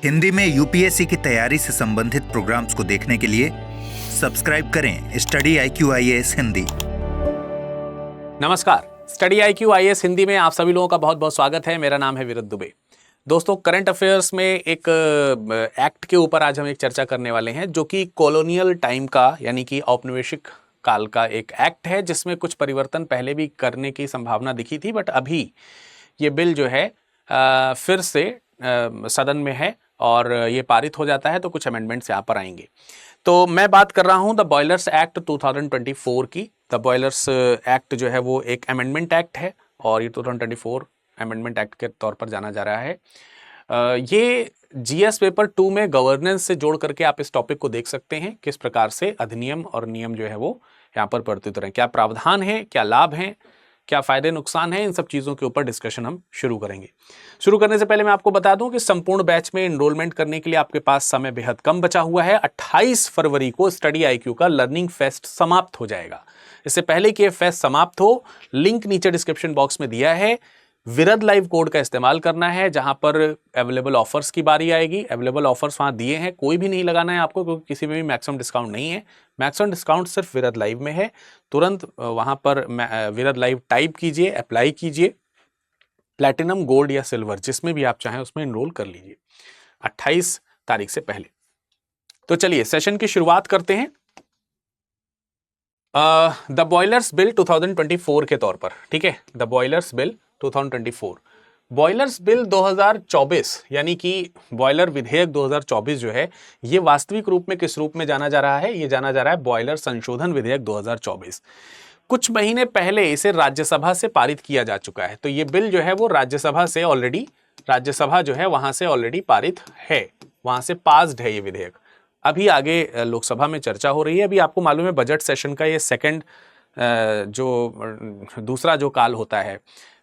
हिंदी में यूपीएससी की तैयारी से संबंधित प्रोग्राम्स को देखने के लिए सब्सक्राइब करें स्टडी IQ IAS हिंदी। नमस्कार, स्टडी IQ IAS हिंदी में आप सभी लोगों का बहुत बहुत स्वागत है। मेरा नाम है विरत दुबे। दोस्तों, करंट अफेयर्स में एक एक्ट के ऊपर आज हम एक चर्चा करने वाले हैं जो कि कॉलोनियल टाइम का यानी कि औपनिवेशिक काल का एक एक्ट है, जिसमें कुछ परिवर्तन पहले भी करने की संभावना दिखी थी, बट अभी ये बिल जो है फिर से सदन में है और ये पारित हो जाता है तो कुछ अमेंडमेंट्स यहाँ पर आएंगे। तो मैं बात कर रहा हूँ द बॉयलर्स एक्ट 2024 की। द बॉयलर्स एक्ट जो है वो एक अमेंडमेंट एक्ट है और ये 2024 अमेंडमेंट एक्ट के तौर पर जाना जा रहा है। ये GS पेपर 2 में गवर्नेंस से जोड़ करके आप इस टॉपिक को देख सकते हैं, किस प्रकार से अधिनियम और नियम जो है वो यहाँ पर प्रस्तुत हैं, क्या प्रावधान है, क्या लाभ हैं, क्या फायदे नुकसान है, इन सब चीज़ों के ऊपर डिस्कशन हम शुरू करेंगे। शुरू करने से पहले मैं आपको बता दूं कि संपूर्ण बैच में एनरोलमेंट करने के लिए आपके पास समय बेहद कम बचा हुआ है। 28 फरवरी को स्टडी IQ का लर्निंग फेस्ट समाप्त हो जाएगा। इससे पहले कि ये फेस्ट समाप्त हो, लिंक नीचे डिस्क्रिप्शन बॉक्स में दिया है। विरद लाइव कोड का इस्तेमाल करना है, जहां पर अवेलेबल ऑफर्स की बारी आएगी। अवेलेबल ऑफर्स वहां दिए हैं, कोई भी नहीं लगाना है आपको, क्योंकि किसी में भी मैक्सिमम डिस्काउंट नहीं है। मैक्सिमम डिस्काउंट सिर्फ विरद लाइव में है। तुरंत वहां पर विरद लाइव टाइप कीजिए, अप्लाई कीजिए, प्लैटिनम, गोल्ड या सिल्वर जिसमें भी आप चाहें उसमें एनरोल कर लीजिए 28 तारीख से पहले। तो चलिए सेशन की शुरुआत करते हैं द बॉयलर्स बिल 2024 के तौर पर। ठीक है, the boilers bill 2024, boilers bill 2024 यानी कि बॉयलर विधेयक 2024 जो है, ये वास्तविक रूप में किस रूप में जाना जा रहा है? ये जाना जा रहा है बॉयलर संशोधन विधेयक 2024। कुछ महीने पहले इसे राज्यसभा से पारित किया जा चुका है। तो ये बिल जो है वो राज्यसभा जो है वहां से ऑलरेडी पारित है, वहां से पास्ड है ये विधेयक। अभी आगे लोकसभा में चर्चा हो रही है। अभी आपको मालूम है बजट सेशन का ये सेकंड दूसरा जो काल होता है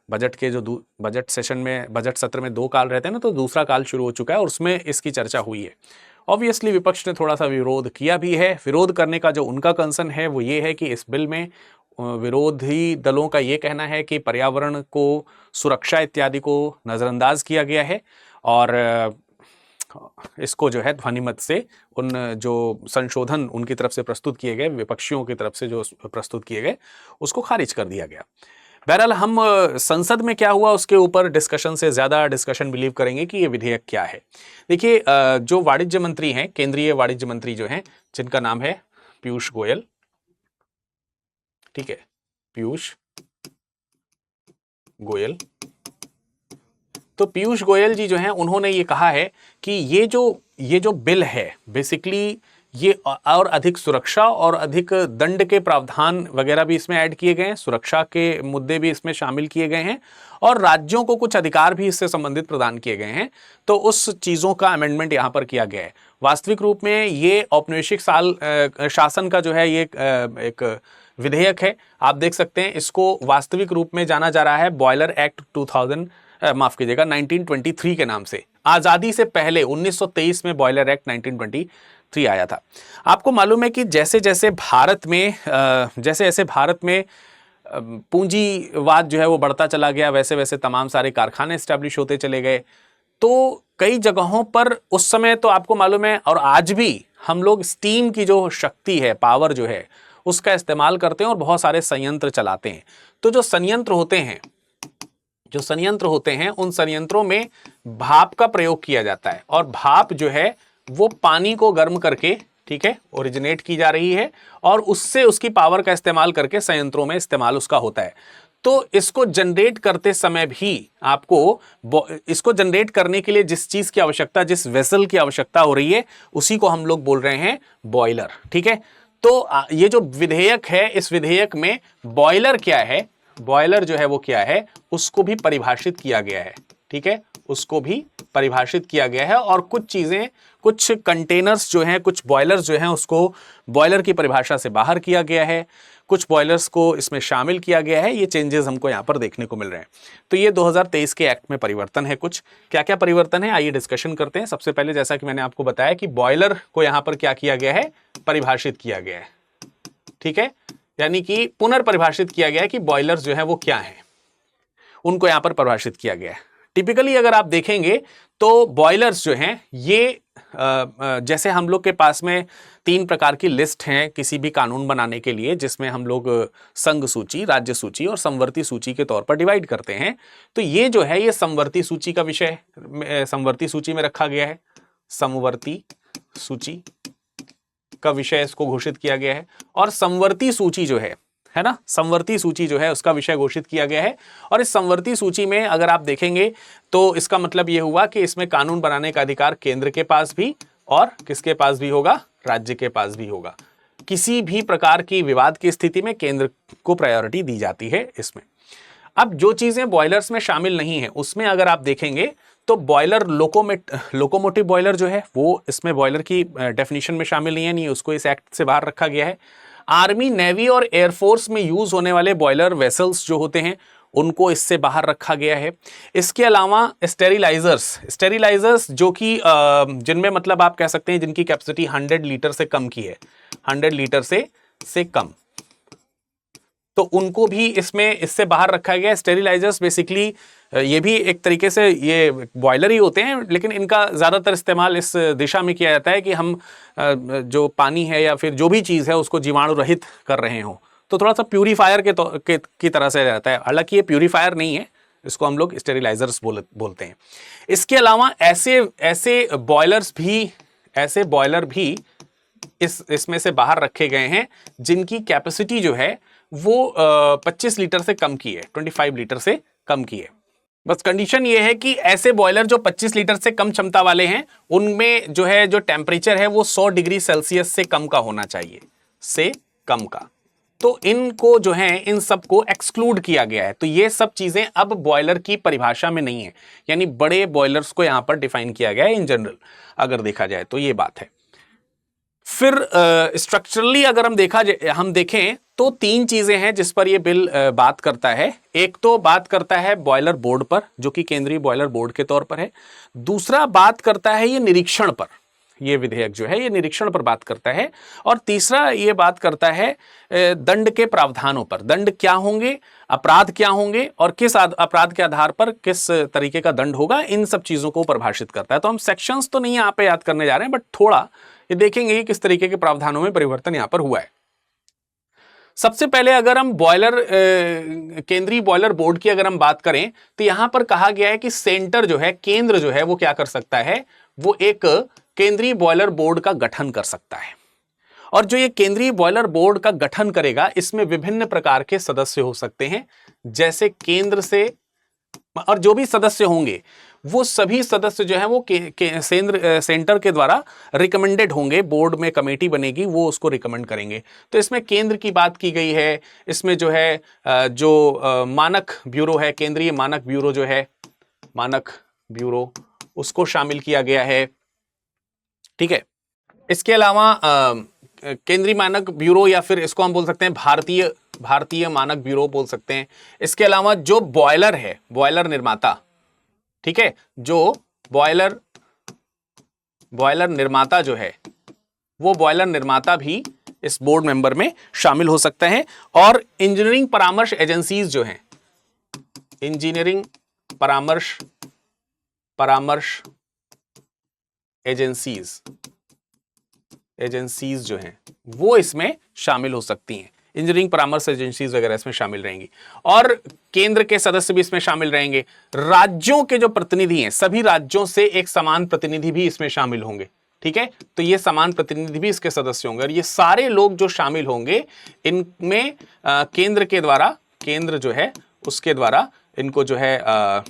बजट के, जो बजट सेशन में, बजट सत्र में 2 काल रहते हैं ना, तो दूसरा काल शुरू हो चुका है और उसमें इसकी चर्चा हुई है। ऑब्वियसली विपक्ष ने थोड़ा सा विरोध किया भी है। विरोध करने का जो उनका कंसर्न है वो ये है कि इस बिल में विरोधी दलों का ये कहना है कि पर्यावरण को, सुरक्षा इत्यादि को नज़रअंदाज किया गया है और इसको जो है ध्वनिमत से उन जो संशोधन उनकी तरफ से प्रस्तुत किए गए, विपक्षियों की तरफ से जो प्रस्तुत किए गए, उसको खारिज कर दिया गया। बहरहाल हम संसद में क्या हुआ उसके ऊपर डिस्कशन से ज़्यादा डिस्कशन बिलीव करेंगे कि ये विधेयक क्या है। देखिए, जो वाणिज्य मंत्री हैं, केंद्रीय वाणिज्य मंत्री जो हैं, जिनका नाम है पीयूष गोयल, ठीक है, पीयूष गोयल। तो पीयूष गोयल जी जो हैं, उन्होंने ये कहा है कि ये जो बिल है बेसिकली ये और अधिक सुरक्षा और अधिक दंड के प्रावधान वगैरह भी इसमें ऐड किए गए हैं, सुरक्षा के मुद्दे भी इसमें शामिल किए गए हैं और राज्यों को कुछ अधिकार भी इससे संबंधित प्रदान किए गए हैं। तो उस चीज़ों का अमेंडमेंट यहाँ पर किया गया है। वास्तविक रूप में ये औपनिवेशिक शासन का जो है ये एक विधेयक है। आप देख सकते हैं, इसको वास्तविक रूप में जाना जा रहा है बॉयलर एक्ट 1923 के नाम से। आज़ादी से पहले 1923 में बॉयलर एक्ट 1923 आया था। आपको मालूम है कि जैसे जैसे भारत में पूंजीवाद जो है वो बढ़ता चला गया, वैसे वैसे तमाम सारे कारखाने एस्टैब्लिश होते चले गए। तो कई जगहों पर उस समय तो आपको मालूम है, और आज भी हम लोग स्टीम की जो शक्ति है, पावर जो है, उसका इस्तेमाल करते हैं और बहुत सारे संयंत्र चलाते हैं। तो जो संयंत्र होते हैं उन संयंत्रों में भाप का प्रयोग किया जाता है और भाप जो है वो पानी को गर्म करके, ठीक है, ओरिजिनेट की जा रही है और उससे उसकी पावर का इस्तेमाल करके संयंत्रों में इस्तेमाल उसका होता है। तो इसको जनरेट करते समय भी आपको इसको जनरेट करने के लिए जिस चीज की आवश्यकता, जिस वेसल की आवश्यकता हो रही है, उसी को हम लोग बोल रहे हैं बॉयलर। ठीक है, तो ये जो विधेयक है, इस विधेयक में बॉयलर क्या है, बॉयलर जो है वो क्या है, उसको भी परिभाषित किया गया है। ठीक है, उसको भी परिभाषित किया गया है और कुछ चीजें, कुछ कंटेनर्स जो हैं, कुछ बॉयलर्स जो हैं, उसको बॉयलर की परिभाषा से बाहर किया गया है, कुछ बॉयलर्स को इसमें शामिल किया गया है। ये चेंजेस हमको यहाँ पर देखने को मिल रहे हैं। तो ये 2023 के एक्ट में परिवर्तन है। कुछ क्या क्या परिवर्तन है, आइए डिस्कशन करते हैं। सबसे पहले, जैसा कि मैंने आपको बताया कि बॉयलर को यहाँ पर क्या किया गया है, परिभाषित किया गया है। ठीक है, यानी कि पुनर्परिभाषित किया गया है कि बॉयलर्स जो है वो क्या है, उनको यहाँ पर परिभाषित किया गया है। टिपिकली अगर आप देखेंगे तो बॉयलर्स जो हैं ये जैसे हम लोग के पास में 3 प्रकार की लिस्ट हैं किसी भी कानून बनाने के लिए, जिसमें हम लोग संघ सूची, राज्य सूची और समवर्ती सूची के तौर पर डिवाइड करते हैं। तो ये जो है ये समवर्ती सूची का विषय समवर्ती सूची में रखा गया है। समवर्ती सूची का विषय इसको घोषित किया गया है। और समवर्ती सूची जो है ना, समवर्ती सूची जो है उसका विषय घोषित किया गया है। और इस समवर्ती सूची में अगर आप देखेंगे तो इसका मतलब यह हुआ कि इसमें कानून बनाने का अधिकार केंद्र के पास भी और किसके पास भी होगा, राज्य के पास भी होगा। किसी भी प्रकार की विवाद की स्थिति में केंद्र को प्रायोरिटी दी जाती है इसमें। अब जो चीजें बॉयलर्स में शामिल नहीं है उसमें अगर आप देखेंगे तो बॉयलर लोकोमोटिव बॉयलर जो है वो इसमें बॉयलर की डेफिनेशन में शामिल नहीं है, नहीं उसको इस एक्ट से बाहर रखा गया है। आर्मी, नेवी और एयरफोर्स में यूज होने वाले बॉयलर वेसल्स जो होते हैं उनको इससे बाहर रखा गया है। इसके अलावा स्टेरिलाइजर्स जो कि जिनमें मतलब आप कह सकते हैं जिनकी कैपेसिटी 100 लीटर से कम की है, 100 लीटर से कम, तो उनको भी इससे बाहर रखा गया है। स्टेरिलाइजर्स बेसिकली ये भी एक तरीके से ये बॉयलर ही होते हैं, लेकिन इनका ज़्यादातर इस्तेमाल इस दिशा में किया जाता है कि हम जो पानी है या फिर जो भी चीज़ है उसको जीवाणु रहित कर रहे हों, तो थोड़ा सा प्यूरीफायर की तरह से रहता है। हालांकि ये प्यूरीफायर नहीं है, इसको हम लोग स्टेरिलाइजर्स बोलते हैं। इसके अलावा ऐसे बॉयलर भी इसमें से बाहर रखे गए हैं जिनकी कैपेसिटी जो है वो 25 लीटर से कम की है, 25 लीटर से कम की है। बस कंडीशन ये है कि ऐसे बॉयलर जो 25 लीटर से कम क्षमता वाले हैं उनमें जो है जो टेम्परेचर है वो 100 डिग्री सेल्सियस से कम का होना चाहिए, से कम का। तो इनको जो है इन सब को एक्सक्लूड किया गया है। तो ये सब चीजें अब बॉयलर की परिभाषा में नहीं है, यानी बड़े बॉयलर्स को यहां पर डिफाइन किया गया है इन जनरल, अगर देखा जाए तो ये बात है। फिर स्ट्रक्चरली अगर हम देखें तो 3 चीजें हैं जिस पर यह बिल बात करता है। एक तो बात करता है बॉयलर बोर्ड पर, जो कि केंद्रीय बॉयलर बोर्ड के तौर पर है। दूसरा बात करता है ये निरीक्षण पर, ये विधेयक जो है ये निरीक्षण पर बात करता है। और तीसरा ये बात करता है दंड के प्रावधानों पर, दंड क्या होंगे, अपराध क्या होंगे और किस अपराध के आधार पर किस तरीके का दंड होगा, इन सब चीजों को परिभाषित करता है। तो हम सेक्शंस तो नहीं यहाँ पे याद करने जा रहे हैं, बट थोड़ा ये देखेंगे कि किस तरीके के प्रावधानों में परिवर्तन यहां पर हुआ है। सबसे पहले अगर हम केंद्रीय बॉयलर बोर्ड की अगर हम बात करें तो यहां पर कहा गया है कि सेंटर जो है, केंद्र जो है वो क्या कर सकता है, वो एक केंद्रीय बॉयलर बोर्ड का गठन कर सकता है। और जो ये केंद्रीय बॉयलर बोर्ड का गठन करेगा इसमें विभिन्न प्रकार के सदस्य हो सकते हैं, जैसे केंद्र से, और जो भी सदस्य होंगे वो सभी सदस्य जो है वो सेंटर के द्वारा रिकमेंडेड होंगे। बोर्ड में कमेटी बनेगी, वो उसको रिकमेंड करेंगे। तो इसमें केंद्र की बात की गई है। इसमें जो है मानक ब्यूरो है, केंद्रीय मानक ब्यूरो जो है, मानक ब्यूरो, उसको शामिल किया गया है। ठीक है। इसके अलावा केंद्रीय मानक ब्यूरो, या फिर इसको हम बोल सकते हैं भारतीय मानक ब्यूरो बोल सकते हैं। इसके अलावा जो बॉयलर है, बॉयलर निर्माता, ठीक है, जो बॉयलर निर्माता जो है वो बॉयलर निर्माता भी इस बोर्ड मेंबर में शामिल हो सकते हैं। और इंजीनियरिंग परामर्श एजेंसीज जो हैं, इंजीनियरिंग परामर्श एजेंसीज जो हैं वो इसमें शामिल हो सकती हैं। इंजीनियरिंग परामर्श एजेंसीज वगैरह इसमें शामिल रहेंगी। और केंद्र के सदस्य भी इसमें शामिल रहेंगे। राज्यों के जो प्रतिनिधि हैं, सभी राज्यों से एक समान प्रतिनिधि भी इसमें शामिल होंगे। ठीक है, तो ये समान प्रतिनिधि भी इसके सदस्य होंगे। और ये सारे लोग जो शामिल होंगे इनमें केंद्र जो है उसके द्वारा इनको जो है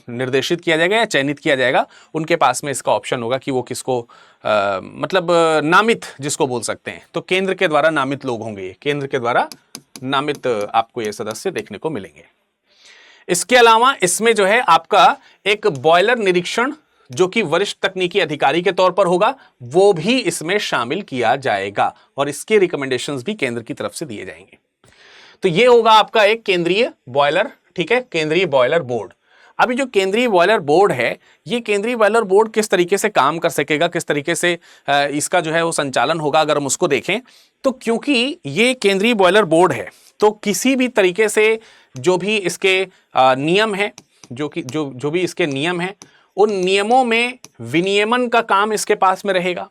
निर्देशित किया जाएगा या चयनित किया जाएगा। उनके पास में इसका ऑप्शन होगा कि वो किसको मतलब नामित जिसको बोल सकते हैं, तो केंद्र के द्वारा नामित लोग होंगे। ये केंद्र के द्वारा नामित आपको ये सदस्य देखने को मिलेंगे। इसके अलावा इसमें जो है आपका एक बॉयलर निरीक्षण जो कि वरिष्ठ तकनीकी अधिकारी के तौर पर होगा, वो भी इसमें शामिल किया जाएगा और इसके रिकमेंडेशंस भी केंद्र की तरफ से दिए जाएंगे। तो ये होगा आपका एक केंद्रीय बॉयलर, ठीक है, केंद्रीय बॉयलर बोर्ड। अभी जो केंद्रीय बॉयलर बोर्ड है, ये केंद्रीय बॉयलर बोर्ड किस तरीके से काम कर सकेगा, किस तरीके से इसका जो है वो संचालन होगा, अगर हम उसको देखें तो क्योंकि ये केंद्रीय बॉयलर बोर्ड है तो किसी भी तरीके से जो भी इसके नियम हैं, जो भी इसके नियम हैं उन नियमों में विनियमन का काम इसके पास में रहेगा।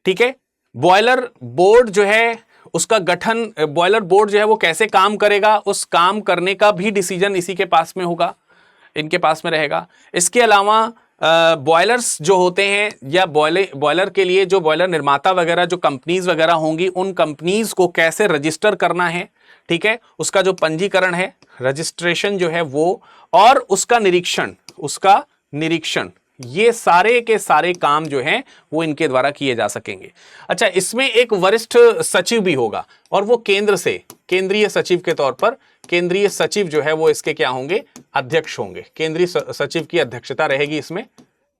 ठीक है, बॉयलर बोर्ड जो है उसका गठन, बॉयलर बोर्ड जो है वो कैसे काम करेगा, उस काम करने का भी डिसीजन इसी के पास में होगा, इनके पास में रहेगा। इसके अलावा बॉयलर्स जो होते हैं या बॉयलर के लिए जो बॉयलर निर्माता वगैरह जो कंपनीज वगैरह होंगी, उन कंपनीज को कैसे रजिस्टर करना है, ठीक है, उसका जो पंजीकरण है, रजिस्ट्रेशन जो है वो, और उसका निरीक्षण, ये सारे के सारे काम जो हैं वो इनके द्वारा किए जा सकेंगे। अच्छा, इसमें एक वरिष्ठ सचिव भी होगा और वो केंद्र से केंद्रीय सचिव के तौर पर, केंद्रीय सचिव जो है वो इसके क्या होंगे, अध्यक्ष होंगे। केंद्रीय सचिव की अध्यक्षता रहेगी इसमें,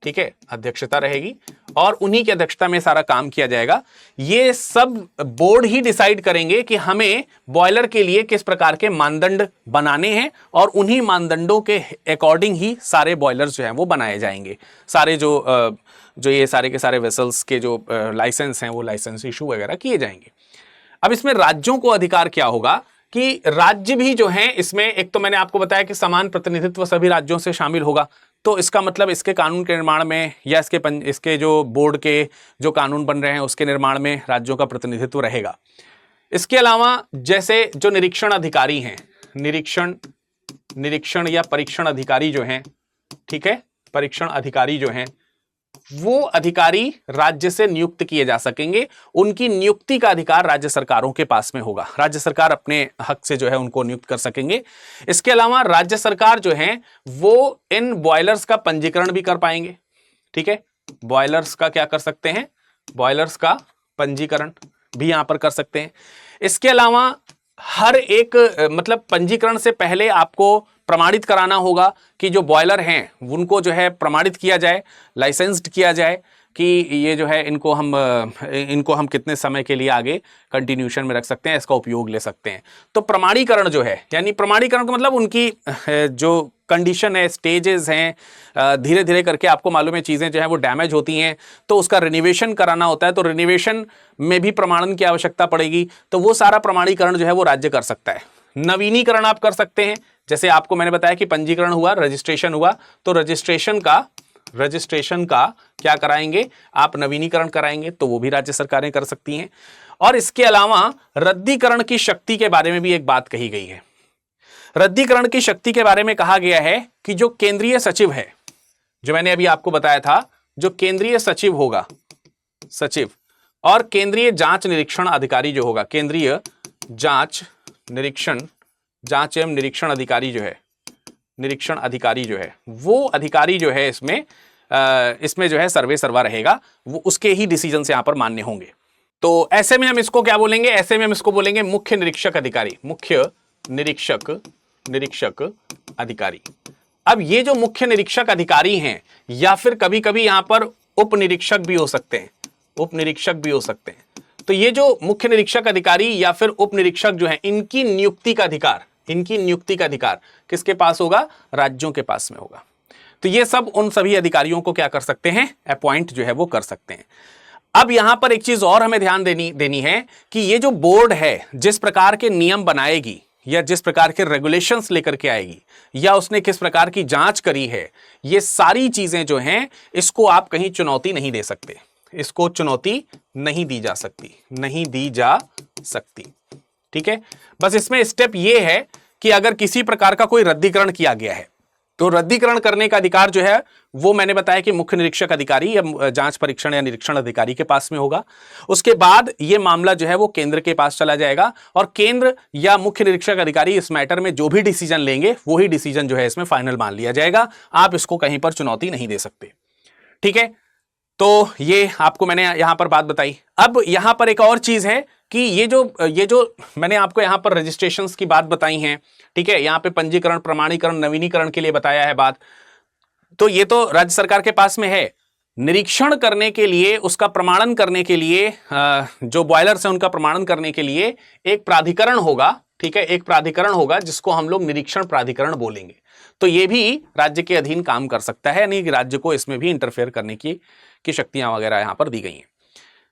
ठीक है, अध्यक्षता रहेगी और उन्हीं की अध्यक्षता में सारा काम किया जाएगा। ये सब बोर्ड ही डिसाइड करेंगे कि हमें बॉयलर के लिए किस प्रकार के मानदंड बनाने हैं और उन्हीं मानदंडों के अकॉर्डिंग ही सारे बॉयलर्स जो हैं वो बनाए जाएंगे। सारे जो ये सारे के सारे वेसल्स के जो लाइसेंस हैं वो लाइसेंस इशू वगैरह किए जाएंगे। अब इसमें राज्यों को अधिकार क्या होगा कि राज्य भी जो हैं इसमें, एक तो मैंने आपको बताया कि समान प्रतिनिधित्व सभी राज्यों से शामिल होगा, तो इसका मतलब इसके कानून के निर्माण में या इसके जो बोर्ड के जो कानून बन रहे हैं उसके निर्माण में राज्यों का प्रतिनिधित्व रहेगा। इसके अलावा जैसे जो निरीक्षण अधिकारी हैं, निरीक्षण या परीक्षण अधिकारी जो हैं, ठीक है, परीक्षण अधिकारी जो हैं वो अधिकारी राज्य से नियुक्त किए जा सकेंगे। उनकी नियुक्ति का अधिकार राज्य सरकारों के पास में होगा। राज्य सरकार अपने हक से जो है उनको नियुक्त कर सकेंगे। इसके अलावा राज्य सरकार जो है वो इन बॉयलर्स का पंजीकरण भी कर पाएंगे। ठीक है, बॉयलर्स का क्या कर सकते हैं, बॉयलर्स का पंजीकरण भी यहां पर कर सकते हैं। इसके अलावा हर एक मतलब पंजीकरण से पहले आपको प्रमाणित कराना होगा कि जो बॉयलर हैं उनको जो है प्रमाणित किया जाए, लाइसेंस्ड किया जाए कि ये जो है इनको हम कितने समय के लिए आगे कंटिन्यूशन में रख सकते हैं, इसका उपयोग ले सकते हैं। तो प्रमाणीकरण जो है, यानी प्रमाणीकरण का मतलब उनकी जो कंडीशन है, स्टेजेस हैं, धीरे धीरे करके आपको मालूम है चीज़ें जो है वो डैमेज होती हैं तो उसका रिनोवेशन कराना होता है, तो रिनोवेशन में भी प्रमाणन की आवश्यकता पड़ेगी, तो वो सारा प्रमाणीकरण जो है वो राज्य कर सकता है। नवीनीकरण आप कर सकते हैं, जैसे आपको मैंने बताया कि पंजीकरण हुआ, रजिस्ट्रेशन हुआ, तो रजिस्ट्रेशन का क्या कराएंगे आप, नवीनीकरण कराएंगे, तो वो भी राज्य सरकारें कर सकती हैं। और इसके अलावा रद्दीकरण की शक्ति के बारे में भी एक बात कही गई है। रद्दीकरण की शक्ति के बारे में कहा गया है कि जो केंद्रीय सचिव है, जो मैंने अभी आपको बताया था, जो केंद्रीय सचिव होगा, सचिव, और केंद्रीय जांच निरीक्षण अधिकारी जो होगा, केंद्रीय जांच एवं निरीक्षण अधिकारी जो है, निरीक्षण अधिकारी जो है, वो अधिकारी जो है इसमें जो है सर्वे सर्वा रहेगा, वो उसके ही डिसीजन यहां पर मान्य होंगे। तो ऐसे में हम इसको क्या बोलेंगे, ऐसे में हम इसको बोलेंगे मुख्य निरीक्षक अधिकारी, मुख्य निरीक्षक अधिकारी। अब ये जो मुख्य निरीक्षक अधिकारी हैं या फिर कभी कभी यहां पर उप निरीक्षक भी हो सकते हैं, उप निरीक्षक भी हो सकते हैं। तो ये जो मुख्य निरीक्षक अधिकारी या फिर उप निरीक्षक जो है, इनकी नियुक्ति का अधिकार किसके पास होगा, राज्यों के पास में होगा। तो ये सब उन सभी अधिकारियों को क्या कर सकते हैं, अपॉइंट जो है वो कर सकते हैं। अब यहां पर एक चीज और हमें ध्यान देनी है कि ये जो बोर्ड है जिस प्रकार के नियम बनाएगी या जिस प्रकार के रेगुलेशंस लेकर के आएगी या उसने किस प्रकार की जांच करी है, ये सारी चीजें जो हैं इसको आप कहीं चुनौती नहीं दे सकते, इसको चुनौती नहीं दी जा सकती। ठीक है, बस इसमें स्टेप ये है कि अगर किसी प्रकार का कोई रद्दीकरण किया गया है तो रद्दीकरण करने का अधिकार जो है वो मैंने बताया कि मुख्य निरीक्षक अधिकारी या जांच परीक्षण या निरीक्षण अधिकारी के पास में होगा। उसके बाद ये मामला जो है वो केंद्र के पास चला जाएगा और केंद्र या मुख्य निरीक्षक अधिकारी इस मैटर में जो भी डिसीजन लेंगे वही डिसीजन जो है इसमें फाइनल मान लिया जाएगा। आप इसको कहीं पर चुनौती नहीं दे सकते। ठीक है, तो ये आपको मैंने यहां पर बात बताई। अब यहां पर एक और चीज है कि ये जो मैंने आपको यहां पर रजिस्ट्रेशंस की बात बताई है, ठीक है, यहां पे पंजीकरण, प्रमाणीकरण, नवीनीकरण के लिए बताया है बात, तो ये तो राज्य सरकार के पास में है। निरीक्षण करने के लिए, उसका प्रमाणन करने के लिए, जो बॉयलर्स हैं उनका प्रमाणन करने के लिए एक प्राधिकरण होगा। ठीक है, एक प्राधिकरण होगा जिसको हम लोग निरीक्षण प्राधिकरण बोलेंगे। तो ये भी राज्य के अधीन काम कर सकता है, यानी कि राज्य को इसमें भी इंटरफेयर करने की शक्तियां वगैरह यहां पर दी गई हैं।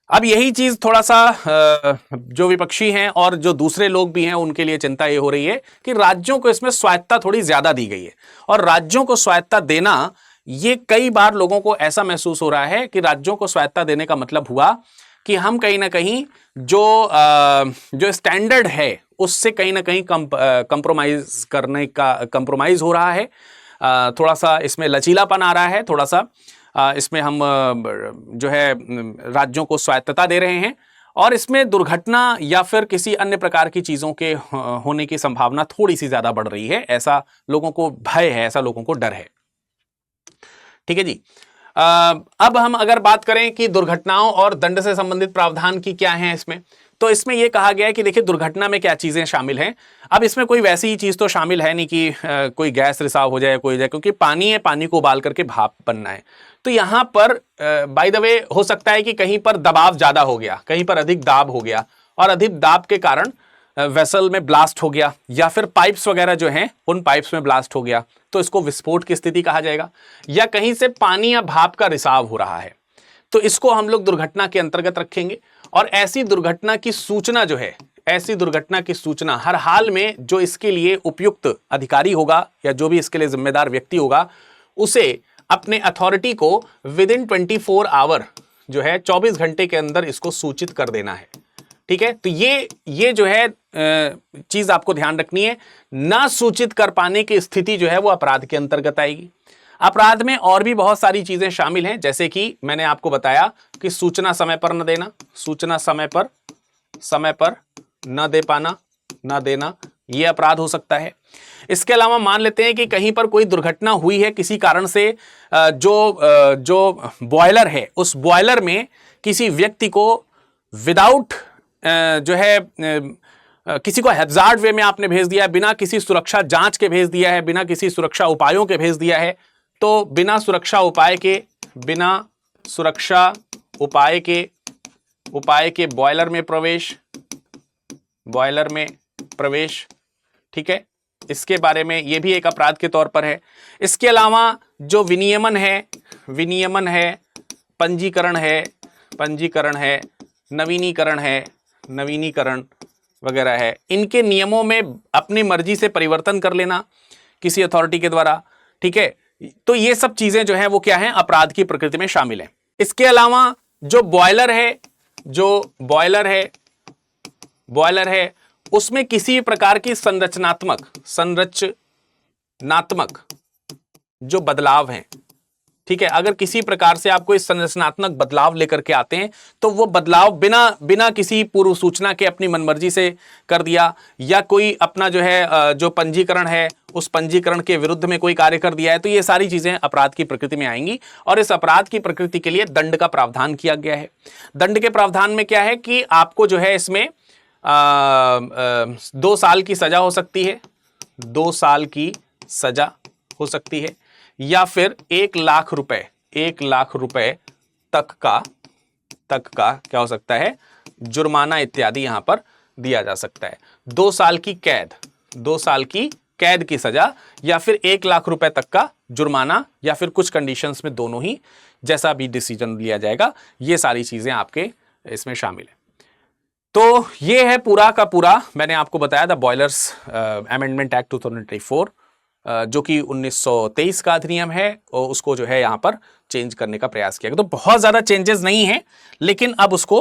अब यही चीज थोड़ा सा जो विपक्षी हैं और जो दूसरे लोग भी हैं उनके लिए चिंता ये हो रही है कि राज्यों को इसमें स्वायत्ता थोड़ी ज्यादा दी गई है और राज्यों को स्वायत्ता देना ये कई बार लोगों को ऐसा महसूस हो रहा है कि राज्यों को स्वायत्तता देने का मतलब हुआ कि हम कहीं ना कहीं जो स्टैंडर्ड है उससे कहीं ना कहीं कंप्रोमाइज हो रहा है। थोड़ा सा इसमें लचीलापन आ रहा है, थोड़ा सा इसमें हम जो है राज्यों को स्वायत्तता दे रहे हैं, और इसमें दुर्घटना या फिर किसी अन्य प्रकार की चीजों के होने की संभावना थोड़ी सी ज्यादा बढ़ रही है। ऐसा लोगों को भय है, ऐसा लोगों को डर है। ठीक है जी। अब हम अगर बात करें कि दुर्घटनाओं और दंड से संबंधित प्रावधान की क्या है इसमें, तो इसमें यह कहा गया है कि देखिए दुर्घटना में क्या चीजें शामिल हैं। अब इसमें कोई वैसी ही चीज तो शामिल है नहीं कि कोई गैस रिसाव हो जाए, कोई जाए, क्योंकि पानी है, पानी को उबाल करके भाप बनना है। तो यहां पर बाय द वे हो सकता है कि कहीं पर दबाव ज्यादा हो गया, कहीं पर अधिक दाब हो गया, और अधिक दाब के कारण वेसल में ब्लास्ट हो गया, या फिर पाइप्स वगैरह जो हैं उन पाइप्स में ब्लास्ट हो गया, तो इसको विस्फोट की स्थिति कहा जाएगा। या कहीं से पानी या भाप का रिसाव हो रहा है, तो इसको हम लोग दुर्घटना के अंतर्गत रखेंगे। और ऐसी दुर्घटना की सूचना जो है, ऐसी दुर्घटना की सूचना हर हाल में जो इसके लिए उपयुक्त अधिकारी होगा या जो भी इसके लिए जिम्मेदार व्यक्ति होगा, उसे अपने अथॉरिटी को विद इन 24 आवर जो है 24 घंटे के अंदर इसको सूचित कर देना है। ठीक है, तो ये जो है चीज आपको ध्यान रखनी है। ना सूचित कर पाने की स्थिति जो है वो अपराध के अंतर्गत आएगी। अपराध में और भी बहुत सारी चीजें शामिल हैं, जैसे कि मैंने आपको बताया कि सूचना समय पर न देना, सूचना समय पर न दे पाना, न देना, यह अपराध हो सकता है। इसके अलावा मान लेते हैं कि कहीं पर कोई दुर्घटना हुई है किसी कारण से, जो बॉयलर है उस बॉयलर में किसी व्यक्ति को विदाउट जो है किसी को हैजार्ड वे में आपने भेज दिया है, बिना किसी सुरक्षा जांच के भेज दिया है, बिना किसी सुरक्षा उपायों के भेज दिया है, तो बिना सुरक्षा उपाय के बॉयलर में प्रवेश, ठीक है, इसके बारे में ये भी एक अपराध के तौर पर है। इसके अलावा जो विनियमन है, पंजीकरण है, नवीनीकरण वगैरह है, इनके नियमों में अपनी मर्जी से परिवर्तन कर लेना किसी अथॉरिटी के द्वारा। ठीक है, तो ये सब चीजें जो है वो क्या है, अपराध की प्रकृति में शामिल है। इसके अलावा जो बॉयलर है उसमें किसी प्रकार की संरचनात्मक जो बदलाव हैं, ठीक है, अगर किसी प्रकार से आप कोई संरचनात्मक बदलाव लेकर के आते हैं तो वो बदलाव बिना किसी पूर्व सूचना के अपनी मनमर्जी से कर दिया, या कोई अपना जो है जो पंजीकरण है उस पंजीकरण के विरुद्ध में कोई कार्य कर दिया है, तो ये सारी चीजें अपराध की प्रकृति में आएंगी। और इस अपराध की प्रकृति के लिए दंड का प्रावधान किया गया है। दंड के प्रावधान में क्या है कि आपको जो है इसमें 2 साल की सजा हो सकती है, 2 साल की सजा हो सकती है, या फिर 1 लाख रुपए तक का क्या हो सकता है, जुर्माना इत्यादि यहां पर दिया जा सकता है। 2 साल की कैद की सजा, या फिर 1 लाख रुपए तक का जुर्माना, या फिर कुछ कंडीशंस में दोनों ही, जैसा भी डिसीजन लिया जाएगा, ये सारी चीजें आपके इसमें शामिल है। तो ये है पूरा का पूरा, मैंने आपको बताया था बॉयलर्स अमेंडमेंट एक्ट 2024, जो कि 1923 का अधिनियम है, और उसको जो है यहाँ पर चेंज करने का प्रयास किया गया। तो बहुत ज़्यादा चेंजेस नहीं है, लेकिन अब उसको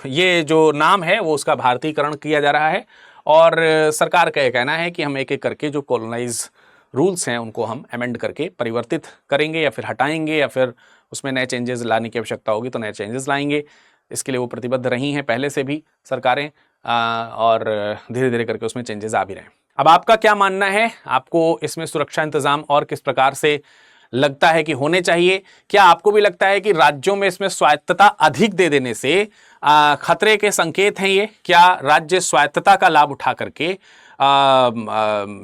ये जो नाम है वो उसका भारतीयकरण किया जा रहा है, और सरकार का यह कहना है कि हम एक एक करके जो कॉलोनाइज रूल्स हैं उनको हम अमेंड करके परिवर्तित करेंगे, या फिर हटाएंगे, या फिर उसमें नए चेंजेस लाने की आवश्यकता होगी तो नए चेंजेस लाएंगे। इसके लिए वो प्रतिबद्ध रही हैं पहले से भी सरकारें, और धीरे धीरे करके उसमें चेंजेस आ भी रहे हैं। अब आपका क्या मानना है, आपको इसमें सुरक्षा इंतजाम और किस प्रकार से लगता है कि होने चाहिए? क्या आपको भी लगता है कि राज्यों में इसमें स्वायत्तता अधिक दे देने से खतरे के संकेत हैं ये? क्या राज्य स्वायत्तता का लाभ उठा करके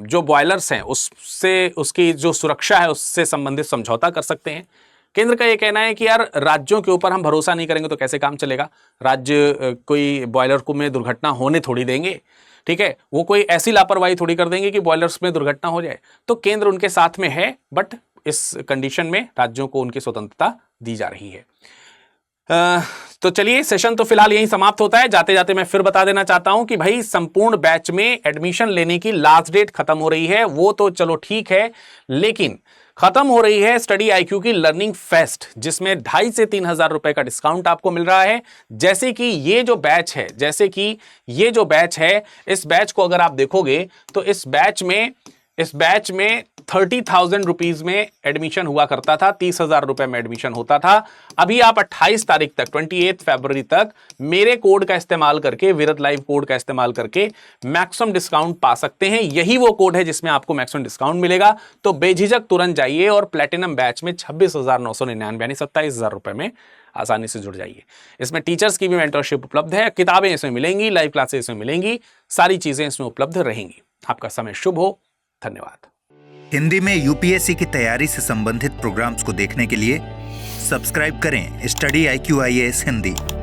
जो बॉयलर्स हैं उससे, उसकी जो सुरक्षा है उससे संबंधित समझौता कर सकते हैं? केंद्र का ये कहना है कि यार राज्यों के ऊपर हम भरोसा नहीं करेंगे तो कैसे काम चलेगा, राज्य कोई बॉयलर को में दुर्घटना होने थोड़ी देंगे, ठीक है, वो कोई ऐसी लापरवाही थोड़ी कर देंगे कि बॉयलर्स में दुर्घटना हो जाए। तो केंद्र उनके साथ में है, बट इस कंडीशन में राज्यों को उनकी स्वतंत्रता दी जा रही है। तो चलिए, सेशन तो फिलहाल यहीं समाप्त होता है। जाते जाते मैं फिर बता देना चाहता हूं कि भाई संपूर्ण बैच में एडमिशन लेने की लास्ट डेट खत्म हो रही है, वो तो चलो ठीक है, लेकिन खत्म हो रही है स्टडी IQ की लर्निंग फेस्ट, जिसमें 2,500 से 3,000 रुपए का डिस्काउंट आपको मिल रहा है। जैसे कि ये जो बैच है, इस बैच को अगर आप देखोगे तो इस बैच में 30,000 रुपीज में एडमिशन हुआ करता था, 30,000 रुपए में एडमिशन होता था। अभी आप 28 तारीख तक, 28 फरवरी तक मेरे कोड का इस्तेमाल करके, विरत लाइव कोड का इस्तेमाल करके मैक्सिमम डिस्काउंट पा सकते हैं। यही वो कोड है जिसमें आपको मैक्सिमम डिस्काउंट मिलेगा। तो बेझिझक तुरंत जाइए और प्लेटिनम बैच में 26,999 यानी 27,000 रुपए में आसानी से जुड़ जाइए। इसमें टीचर्स की भी मेंटरशिप उपलब्ध है, किताबें इसमें मिलेंगी, लाइव क्लासेस इसमें मिलेंगी, सारी चीजें इसमें उपलब्ध रहेंगी। आपका समय शुभ हो। धन्यवाद। हिंदी में यूपीएससी की तैयारी से संबंधित प्रोग्राम्स को देखने के लिए सब्सक्राइब करें स्टडी IQ IAS हिंदी।